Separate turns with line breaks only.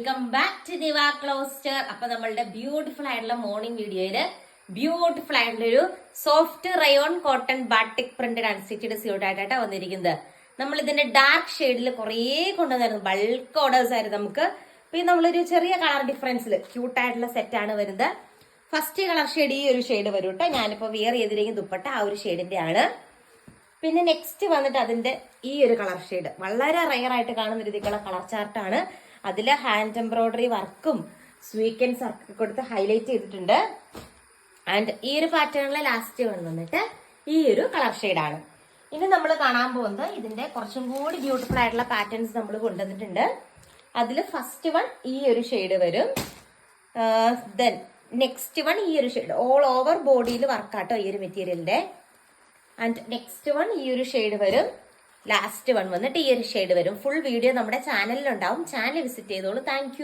Welcome back to ദിവ ക്ലോസ്റ്റർ. അപ്പൊ നമ്മളുടെ ബ്യൂട്ടിഫുൾ ആയിട്ടുള്ള മോർണിംഗ് വീഡിയോയില് ബ്യൂട്ടിഫുൾ ആയിട്ടുള്ള ഒരു soft rayon cotton batik printed unstitched suit ആയിട്ടാണ് വന്നിരിക്കുന്നത്. നമ്മൾ ഇതിന്റെ ഡാർക്ക് ഷെയ്ഡിൽ കുറേ കൊണ്ടുവന്നായിരുന്നു, ബൾക്ക് ഓർഡേഴ്സ് ആയിരുന്നു നമുക്ക്. പിന്നെ നമ്മളൊരു ചെറിയ കളർ ഡിഫറൻസിൽ ക്യൂട്ടായിട്ടുള്ള സെറ്റാണ് വരുന്നത്. ഫസ്റ്റ് കളർ ഷെയ്ഡ് ഈ ഒരു ഷെയ്ഡ് വരും കേട്ടോ. ഞാനിപ്പോ വെയർ ചെയ്തിരിക്കുന്ന ദുപ്പട്ട ആ ഒരു ഷെയ്ഡിന്റെ ആണ്. പിന്നെ നെക്സ്റ്റ് വന്നിട്ട് അതിന്റെ ഈ ഒരു കളർ ഷെയ്ഡ് വളരെ റയർ ആയിട്ട് കാണുന്ന രീതിക്കുള്ള കളർ ചാർട്ടാണ്. അതില് ഹാൻഡ് എംബ്രോയിഡറി വർക്കും സ്വീക്കൻസ് വർക്ക് കൊടുത്ത് ഹൈലൈറ്റ് ചെയ്തിട്ടുണ്ട്. ആൻഡ് ഈ ഒരു പാറ്റേണിലെ ലാസ്റ്റ് വന്നിട്ട് ഈ ഒരു കളർ ഷെയ്ഡാണ്. ഇനി നമ്മൾ കാണാൻ പോകുന്നത് ഇതിന്റെ കുറച്ചും കൂടി ബ്യൂട്ടിഫുൾ ആയിട്ടുള്ള പാറ്റേൺസ് നമ്മൾ കൊണ്ടുവന്നിട്ടുണ്ട്. അതിൽ ഫസ്റ്റ് വൺ ഈ ഒരു ഷെയ്ഡ് വരും. ദെൻ നെക്സ്റ്റ് വൺ ഈ ഒരു ഷെയ്ഡ് ഓൾ ഓവർ ബോഡിയിൽ വർക്കാട്ടോ ഈ ഒരു മെറ്റീരിയലിന്റെ. ആൻഡ് നെക്സ്റ്റ് വൺ ഈ ഒരു ഷെയ്ഡ് വരും. ലാസ്റ്റ് വൺ വന്നിട്ട് ഈ ഒരു ഷെയ്ഡ് വരും. ഫുൾ വീഡിയോ നമ്മുടെ ചാനലിലുണ്ടാവും. ചാനൽ വിസിറ്റ് ചെയ്തോളൂ. താങ്ക്